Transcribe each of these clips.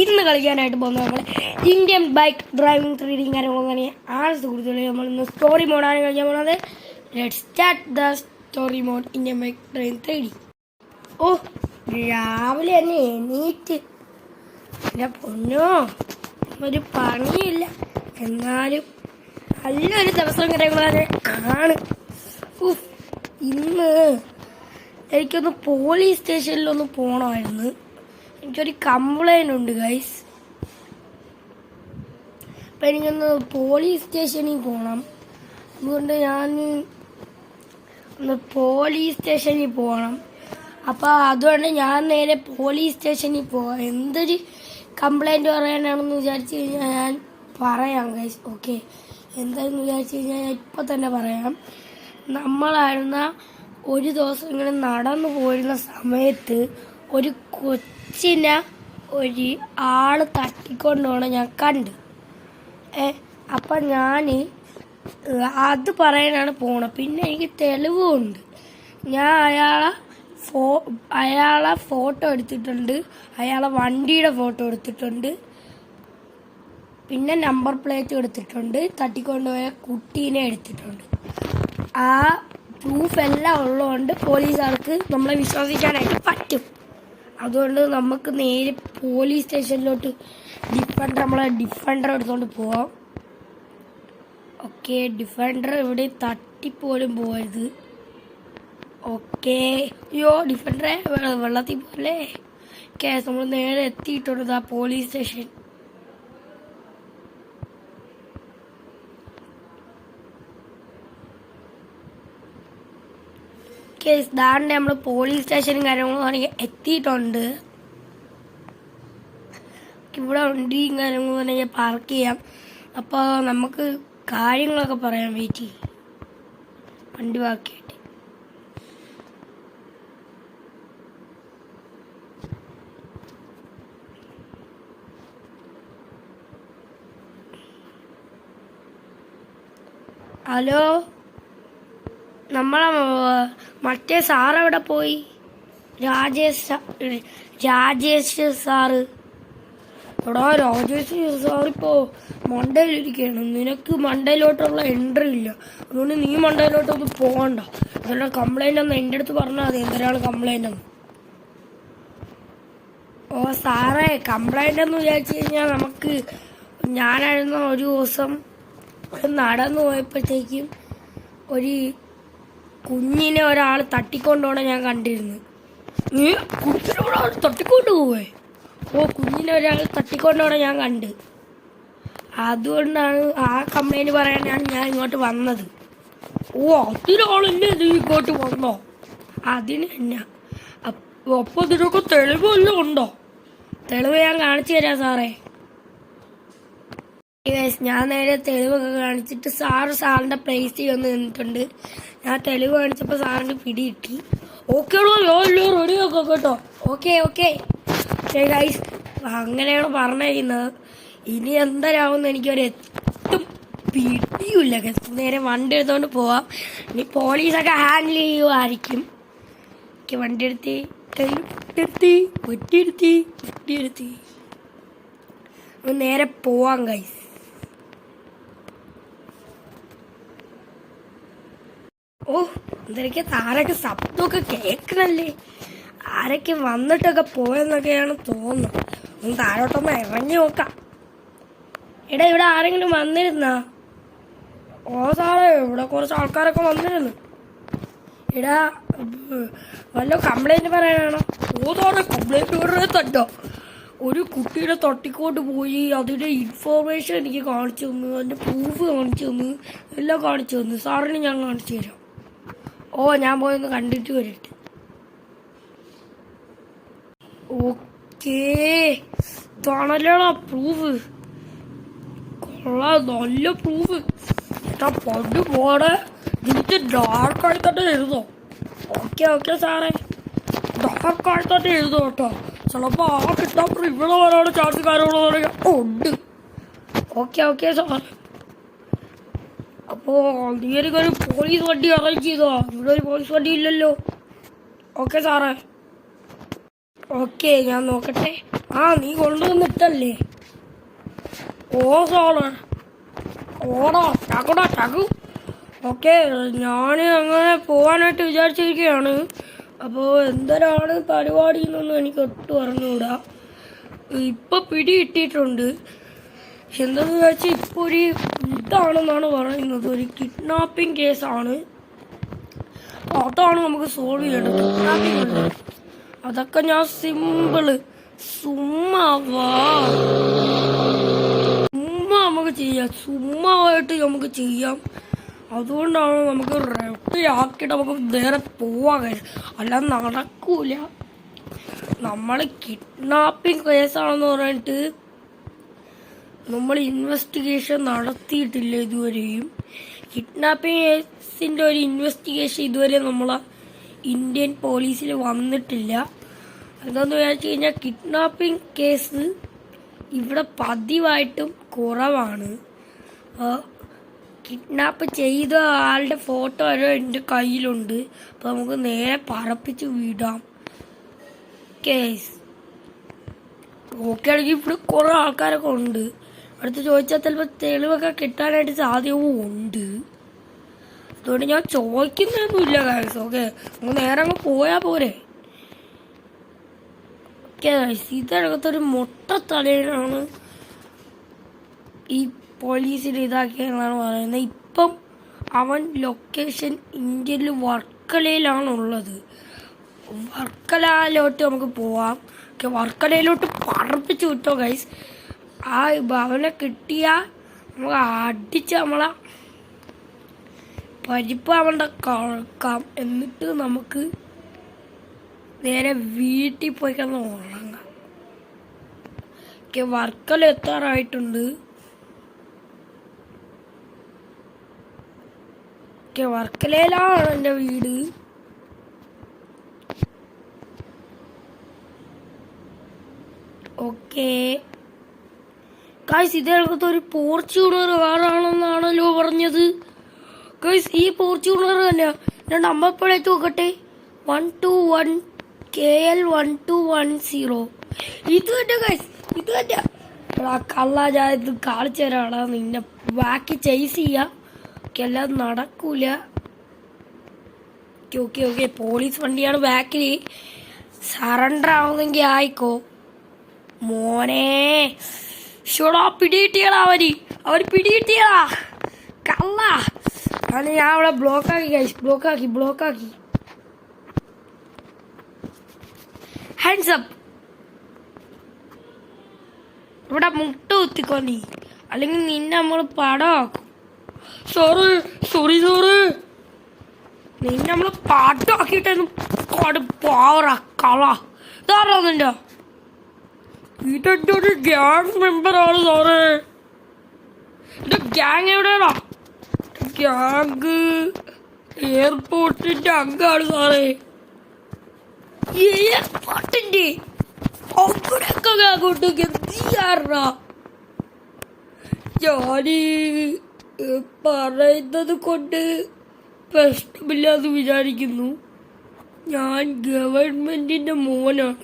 ഇന്ന് കളിക്കാനായിട്ട് പോകുന്നത് നമ്മൾ ഇന്ത്യൻ ബൈക്ക് ഡ്രൈവിംഗ് ട്രെയിനിങ് കാര്യങ്ങളൊന്നും ആണ് സുഹൃത്തുക്കളെ. നമ്മളിന്ന് സ്റ്റോറി മോഡാണ് കളിക്കാൻ പോകുന്നത്. Let start the story mode Indian bike driving 3D. ഓ, രാവിലെ തന്നെ എണീറ്റ് എൻ്റെ പൊന്നോ, ഒരു പണിയില്ല, എന്നാലും നല്ലൊരു ദിവസം കാര്യങ്ങളൊക്കെ കാണും. ഇന്ന് എനിക്കൊന്ന് പോലീസ് സ്റ്റേഷനിലൊന്ന് പോകണമായിരുന്നു. എനിക്കൊരു കംപ്ലൈൻ്റ് ഉണ്ട് ഗൈസ്. അപ്പം എനിക്കൊന്ന് പോലീസ് സ്റ്റേഷനിൽ പോകണം. അതുകൊണ്ട് ഞാൻ ഒന്ന് പോലീസ് സ്റ്റേഷനിൽ പോകണം. അപ്പോൾ അതുകൊണ്ട് ഞാൻ നേരെ പോലീസ് സ്റ്റേഷനിൽ പോകാം. എന്തൊരു കംപ്ലൈൻറ്റ് പറയാനാണെന്ന് വിചാരിച്ചു കഴിഞ്ഞാൽ ഞാൻ പറയാം ഗൈസ്. ഓക്കെ, എന്താണെന്ന് വിചാരിച്ചു കഴിഞ്ഞാൽ ഞാൻ ഇപ്പം തന്നെ പറയാം. നമ്മളായിരുന്ന ഒരു ദിവസം ഇങ്ങനെ നടന്നു പോയിരുന്ന സമയത്ത് ഒരു കൊച്ചിനെ ഒരു ആള് തട്ടിക്കൊണ്ടുപോകണം ഞാൻ കണ്ട്. അപ്പം ഞാൻ അത് പറയാനാണ് പോണത്. പിന്നെ എനിക്ക് തെളിവുമുണ്ട്. ഞാൻ അയാളെ ഫോട്ടോ എടുത്തിട്ടുണ്ട്, അയാളെ വണ്ടിയുടെ ഫോട്ടോ എടുത്തിട്ടുണ്ട്, പിന്നെ നമ്പർ പ്ലേറ്റ് എടുത്തിട്ടുണ്ട്, തട്ടിക്കൊണ്ടുപോയ കുട്ടീനെ എടുത്തിട്ടുണ്ട്. ആ പ്രൂഫ് എല്ലാം ഉള്ളതുകൊണ്ട് പോലീസുകാർക്ക് നമ്മളെ വിശ്വസിക്കാനായിട്ട് പറ്റും. അതുകൊണ്ട് നമുക്ക് നേരെ പോലീസ് സ്റ്റേഷനിലോട്ട് നമ്മളെ ഡിഫൻഡർ എടുത്തുകൊണ്ട് പോവാം. ഓക്കെ, ഡിഫൻഡർ ഇവിടെ തട്ടിപ്പോലും പോയത്. ഓക്കെ, അയ്യോ ഡിഫൻഡറെ വെള്ളത്തിൽ പോലെ. ഓക്കെ, നമ്മൾ നേരെ എത്തിയിട്ടുണ്ട് ആ പോലീസ് സ്റ്റേഷൻ. ദാണ്ട് നമ്മൾ പോലീസ് സ്റ്റേഷനും കാര്യങ്ങളും എത്തിയിട്ടുണ്ട്. ഇവിടെ വണ്ടിയും കാര്യങ്ങളും വേണമെങ്കിൽ പാർക്ക് ചെയ്യാം. അപ്പോൾ നമുക്ക് കാര്യങ്ങളൊക്കെ പറയാം. വെയിറ്റ് ചെയ്യും, വണ്ടി ബാക്കിയായിട്ട്. ഹലോ, നമ്മളെ മറ്റേ സാറെവിടെ പോയി? രാജേഷ് സാറ്. എടാ, രാജേഷ് സാറിപ്പോൾ മണ്ടയിലിരിക്കുകയാണ്. നിനക്ക് മണ്ടയിലോട്ടുള്ള എൻട്രി ഇല്ല, അതുകൊണ്ട് നീ മണ്ടയിലോട്ടൊന്നും പോകണ്ട. ഇതെല്ലാം കംപ്ലൈൻ്റ് ഒന്ന് എൻ്റെ അടുത്ത് പറഞ്ഞാൽ മതി, എന്തിനാണ് കംപ്ലൈൻ്റ് ഒന്ന്. ഓ സാറേ, കംപ്ലൈൻ്റ് എന്ന് വിചാരിച്ചു കഴിഞ്ഞാൽ നമുക്ക് ഞാനായിരുന്നു ഒരു ദിവസം നടന്നു പോയപ്പോഴത്തേക്കും ഒരു കുഞ്ഞിനെ ഒരാൾ തട്ടിക്കൊണ്ടുപോകണം ഞാൻ കണ്ടിരുന്നു. നീ കുഞ്ഞിനെ ഒരാൾ തട്ടിക്കൊണ്ടു പോവേ? ഓ, കുഞ്ഞിനെ ഒരാൾ തട്ടിക്കൊണ്ടുപോകണം ഞാൻ കണ്ട്. അതുകൊണ്ടാണ് ആ കംപ്ലൈൻറ്റ് പറയാനാണ് ഞാൻ ഇങ്ങോട്ട് വന്നത്. ഓ, അതിനാളല്ലേ നീ ഇങ്ങോട്ട് വന്നോ? അതിന് തന്നെ. അപ്പോൾ ഇതിനൊക്കെ തെളിവ് വല്ലതും ഉണ്ടോ? തെളിവ് ഞാൻ കാണിച്ചു തരാം സാറേ. ഞാൻ നേരെ തെളിവൊക്കെ കാണിച്ചിട്ട് സാറിൻ്റെ പ്ലേസിൽ വന്ന് നിന്നിട്ടുണ്ട്. ഞാൻ തെളിവ് കാണിച്ചപ്പോൾ സാറിന് പിടി കിട്ടി. ഓക്കേടോ, റെഡിയാക്കാം കേട്ടോ. ഓക്കെ ഗൈസ്, അങ്ങനെയാണ് പറഞ്ഞിരിക്കുന്നത്. ഇനി എന്തരാവുമെന്ന് എനിക്കൊരു എത്തും പിടിയില്ല. നേരെ വണ്ടി എടുത്തുകൊണ്ട് പോവാം. ഇനി പോലീസൊക്കെ ഹാൻഡിൽ ചെയ്യുമായിരിക്കും. വണ്ടി എടുത്തി നേരെ പോവാം ഗൈസ്. ഓ, എന്തൊക്കെ താരൊക്കെ ശബ്ദമൊക്കെ കേൾക്കണല്ലേ. ആരൊക്കെ വന്നിട്ടൊക്കെ പോയെന്നൊക്കെയാണ് തോന്നുന്നത്. ഒന്ന് താഴോട്ടൊന്ന് ഇറങ്ങി നോക്കാം. എടാ, ഇവിടെ ആരെങ്കിലും വന്നിരുന്നാ? ഓ സാറേ, ഇവിടെ കുറച്ച് ആൾക്കാരൊക്കെ വന്നിരുന്നു. എടാ, വല്ല കംപ്ലൈൻറ്റ് പറയാനാണോ? ഓ സാറേ, കംപ്ലൈൻറ്റ് പറയാൻ തട്ടോ. ഒരു കുട്ടിയുടെ തട്ടിക്കോട്ട് പോയി, അതിൻ്റെ ഇൻഫോർമേഷൻ എനിക്ക് കാണിച്ചു തന്നു, അതിൻ്റെ പ്രൂഫ് കാണിച്ചു തന്നു, എല്ലാം കാണിച്ചു തന്നു. സാറിന് ഞാൻ കാണിച്ചു തരാം. ഓ, ഞാൻ പോയൊന്ന് കണ്ടിട്ട് വരട്ടെ. ഓക്കേ, ഇതാണല്ലോ പ്രൂഫ്. കൊള്ളാം, നല്ല പ്രൂഫ്. ഏട്ടാ പണ്ട് പോടെ ഇതിന്റെ ഡാർക്കായി തന്നെ എഴുതോ? ഓക്കെ സാറേ, ഡാർക്കായി തന്നെ എഴുതോ കേട്ടോ. ചിലപ്പോൾ ആ കിട്ടാൻ ഇവിടെ വരാനുള്ള ചാൻസ് കാര്യങ്ങളോ ഉണ്ട്. ഓക്കെ സാറേ. അപ്പോൾ നീ എനിക്കൊരു പോലീസ് വണ്ടി അറേഞ്ച് ചെയ്തോ? ഇവിടെ ഒരു പോലീസ് വണ്ടി ഇല്ലല്ലോ. ഓക്കെ സാറേ. ഓക്കെ ഞാൻ നോക്കട്ടെ. നീ കൊണ്ടുവന്നിട്ടല്ലേ? ഓ സാറേ, ഓടാ ചാക്കോടാ ചാക്കു. ഓക്കെ, ഞാൻ അങ്ങനെ പോകാനായിട്ട് വിചാരിച്ചിരിക്കുകയാണ്. അപ്പോൾ എന്തരാണ് പരിപാടി എന്നൊന്നും എനിക്ക് ഒട്ടും അറിഞ്ഞുകൂടാ. ഇപ്പം പിടി കിട്ടിയിട്ടുണ്ട്. എന്താണെന്ന് വെച്ചാൽ ഇപ്പോൾ ഒരു ഇതാണെന്നാണ് പറയുന്നത്, ഒരു കിഡ്നാപ്പിംഗ് കേസാണ്. അതാണ് നമുക്ക് സോൾവ് ചെയ്യേണ്ടത്. കിഡ്നാപ്പിംഗ് അല്ലേ, അതൊക്കെ ഞാൻ സുമ്മാ നമുക്ക് ചെയ്യാം, സുമ്മായിട്ട് നമുക്ക് ചെയ്യാം. അതുകൊണ്ടാണ് നമുക്ക് റെഡി ആക്കിയിട്ട് നമുക്ക് നേരെ പോവാൻ കഴിയും. അല്ലാതെ നടക്കൂല. നമ്മൾ കിഡ്നാപ്പിംഗ് കേസാണെന്ന് പറഞ്ഞിട്ട് നമ്മൾ ഇൻവെസ്റ്റിഗേഷൻ നടത്തിയിട്ടില്ല ഇതുവരെയും. കിഡ്നാപ്പിംഗ് കേസിൻ്റെ ഒരു ഇൻവെസ്റ്റിഗേഷൻ ഇതുവരെ നമ്മളെ ഇന്ത്യൻ പോലീസിൽ വന്നിട്ടില്ല. എന്താണെന്ന് വിചാരിച്ചു കഴിഞ്ഞാൽ കിഡ്നാപ്പിംഗ് കേസ് ഇവിടെ പതിവായിട്ടും കുറവാണ്. കിഡ്നാപ്പ് ചെയ്ത ആളുടെ ഫോട്ടോ വരെ എൻ്റെ കയ്യിലുണ്ട്. അപ്പോൾ നമുക്ക് നേരെ പറപ്പിച്ച് വിടാം കേസ്. നോക്കുകയാണെങ്കിൽ ഇവിടെ കുറേ ആൾക്കാരൊക്കെ ഉണ്ട്. അടുത്ത് ചോദിച്ചാൽ ചിലപ്പോൾ തെളിവൊക്കെ കിട്ടാനായിട്ട് സാധ്യതയും ഉണ്ട്. അതുകൊണ്ട് ഞാൻ ചോദിക്കുന്നൊന്നുമില്ല കേസ്. ഓക്കെ, നമുക്ക് നേരെ അങ്ങ് പോയാൽ പോരെ. ഇതകത്തൊരു മൊട്ട തലയിലാണ് ഈ പോലീസിൽ ഇതാക്കിയെന്നാണ് പറയുന്നത്. ഇപ്പം അവൻ ലൊക്കേഷൻ ഇന്ത്യയിൽ വർക്കലയിലാണുള്ളത്. വർക്കലയിലോട്ട് നമുക്ക് പോവാം. വർക്കലയിലോട്ട് പറപ്പിച്ച് വിട്ടോ ഗൈസ്. അവനെ കിട്ടിയാൽ നമുക്ക് അടിച്ച് നമ്മളെ പരിപ്പ് അവൻ്റെ കളക്കാം. എന്നിട്ട് നമുക്ക് നേരെ വീട്ടിൽ പോയി കിടന്ന് ഉറങ്ങാം. വർക്കല എത്താറായിട്ടുണ്ട്. വർക്കലയിലാണ് എൻ്റെ വീട്. ഓക്കെ ഗൈസ്, ഇതിനകത്ത് ഒരു ഫോർച്യൂണർ കാറാണെന്നാണല്ലോ പറഞ്ഞത്. ഗൈസ്, ഈ ഫോർച്യൂണർ തന്നെയാ. ഞാൻ നമ്പർ പ്ലേറ്റ് നോക്കട്ടെ. 121 KL1210. ഇത് തന്നെ ഗൈസ്, ഇത് തന്നെ. കള്ള ഞാൻ ഇത് കാണിച്ചു തരാടാ. നിന്നെ ബാക്കി ചേസ് ചെയ്യാം. എല്ലാം നടക്കൂല. ഓക്കെ ഓക്കെ, പോലീസ് വണ്ടിയാണ് ബാക്കിൽ. സറണ്ടർ ആവുന്നെങ്കിൽ ആയിക്കോ മോനെ. ഷോടാ, പിടികിട്ടിയടാ അവര് പിടികിട്ടിയടാ കള്ള. അത് ഞാൻ അവിടെ ബ്ലോക്കാക്കി ഗൈസ്, ബ്ലോക്കാക്കി. Hands up. ഇവിടെ മുട്ട കുത്തിക്കോ നീ, അല്ലെങ്കിൽ നിന്നെ നമ്മൾ പടമാക്കും. സോറി നിന്നെ നമ്മൾ പാട്ടാക്കിയിട്ടായിരുന്നു. കള ഇതാരോ നിന്റെ ഇതെന്റെ ഒരു ഗ്യാങ് മെമ്പറാണ് സാറേ. ഇത് ഗ്യാങ് എവിടെയാണോ? ഗ്യാങ് എയർപോർട്ടിന്റെ അംഗമാണ് സാറേ. എയർപോർട്ടിന്റെ അവിടെയൊക്കെ ഗ്യാങ്ങോട്ട് എന്തിയാറാ? ഞാന് പറയുന്നത് കൊണ്ട് പ്രശ്നമില്ലാന്ന് വിചാരിക്കുന്നു. ഞാൻ ഗവൺമെന്റിന്റെ മോനാണ്.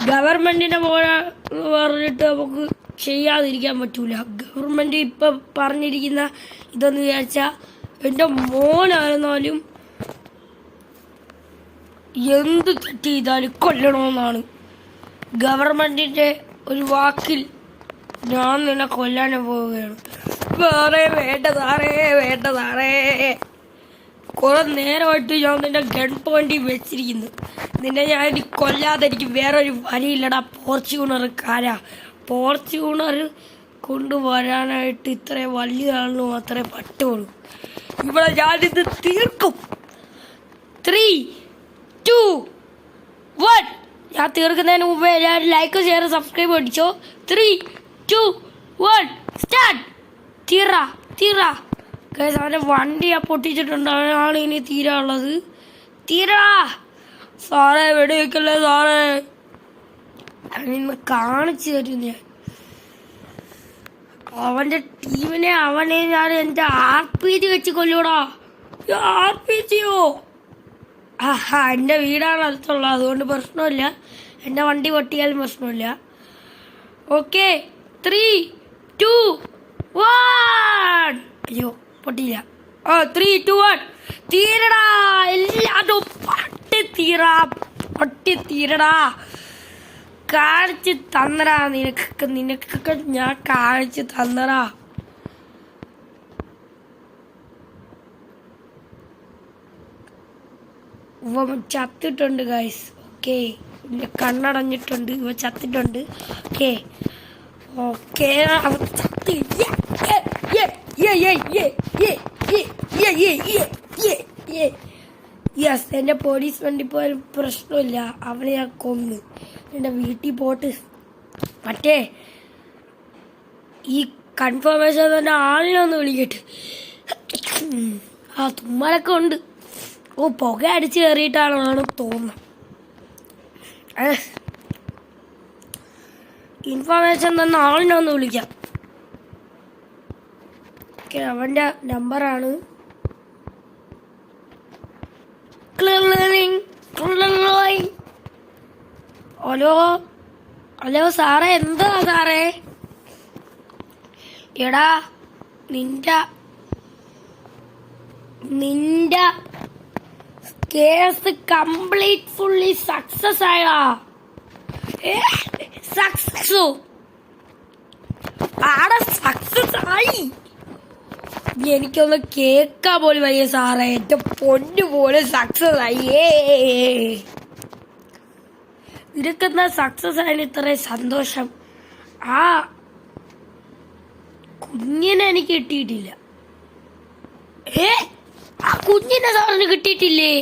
ഗവൺമെന്റിന്റെ മോനാ എന്ന് പറഞ്ഞിട്ട് നമുക്ക് ചെയ്യാതിരിക്കാൻ പറ്റൂല. ഗവൺമെന്റ് ഇപ്പൊ പറഞ്ഞിരിക്കുന്ന ഇതെന്ന് വിചാരിച്ചാൽ എൻ്റെ മോനായിരുന്നാലും എന്ത് തെറ്റ് ചെയ്താലും കൊല്ലണമെന്നാണ്. ഗവൺമെന്റിന്റെ ഒരു വാക്കിൽ ഞാൻ നിന്നെ കൊല്ലാൻ പോവുകയാണ്. വേണ്ട സാറേ. കുറെ നേരമായിട്ട് ഞാൻ നിന്നെ ഗൺ പോയിന്റ് വെച്ചിരിക്കുന്നു. നിന്നെ ഞാൻ കൊല്ലാതെ എനിക്ക് വേറൊരു വഴിയില്ലടാ. ഫോർച്യൂണർ കൊണ്ടുവരാനായിട്ട് ഇത്രയും വലിയതാണെന്ന് മാത്രമേ പറ്റുള്ളൂ. ഇവിടെ ഞാനിത് തീർക്കും. 3, 2, 1. ഞാൻ തീർക്കുന്നതിന് മുമ്പേ എല്ലാവരും ലൈക്ക് ഷെയർ സബ്സ്ക്രൈബ് അടിച്ചോ. 3, 2, 1 സ്റ്റാർട്ട്. തീരാ ഗൈസ്, അവൻ്റെ വണ്ടി പൊട്ടിച്ചിട്ടുണ്ട്. അവനാണ് ഇനി തീരാനുള്ളത്. സാറേ, വെടിവെക്കല്ലേ സാറേ. അവനിന്ന് കാണിച്ചു തരും ഞാൻ. അവൻ്റെ ടീമിനെ ഞാൻ എൻ്റെ RPG വെച്ച് കൊല്ലൂടാ. RPG-യോ? ആഹാ, എൻ്റെ വീടാണ് അടുത്തുള്ളത്, അതുകൊണ്ട് പ്രശ്നമില്ല. എൻ്റെ വണ്ടി പൊട്ടിയാലും പ്രശ്നമില്ല. ഓക്കെ, 3, 2, 1. അയ്യോ, പൊട്ടിയില്ല. 3, 2, 1. തീരടാ, എല്ലാതും പൊട്ടിത്തീരടാ. കാണിച്ച് തന്നടാ, നിനക്കൊക്കെ ഞാൻ കാണിച്ച് തന്നടാ. ഇവ ചത്തിട്ടുണ്ട് ഗൈസ്. ഓക്കെ, എൻ്റെ കണ്ണടഞ്ഞിട്ടുണ്ട്, ഇവ ചത്തിട്ടുണ്ട്. ഓക്കെ ഓക്കെ, അവൻ ചത്തി. യെസ്, എൻ്റെ പോലീസ് വണ്ടി പോയാലും പ്രശ്നമില്ല, അവനെ ഞാൻ കൊന്ന്. എൻ്റെ വീട്ടിൽ പോട്ട്. മറ്റേ ഈ കൺഫർമേഷൻ തന്നെ ആളിനെ ഒന്ന് വിളിക്കട്ടെ. തുമ്മലൊക്കെ ഉണ്ട്. പുക അടിച്ച് കയറിയിട്ടാണെന്നാണ് തോന്നുന്നത്. ഇൻഫർമേഷൻ തന്നെ ആളിനെ ഒന്ന് വിളിക്കാം. ഓക്കെ, അവൻ്റെ നമ്പറാണ്. ഹലോ സാറേ, എന്താ സാറേ? എടാ, നിന്റെ കേസ് കംപ്ലീറ്റ് ഫുള്ളി സക്സസ് ആയടാ. സക്സസ് ആയി. എനിക്കൊന്ന് കേൾക്കാൻ പോലും വയ്യ സാറേ. എന്റെ പൊന്നു പോലെ സക്സസ് ആയി. നിനക്കെന്താ സക്സസ് ആയതിന് ഇത്രയും സന്തോഷം? ആ കുഞ്ഞിനെ എനിക്ക് കിട്ടിയിട്ടില്ല. ആ കുഞ്ഞിനെ സാറിന് കിട്ടിയിട്ടില്ലേ?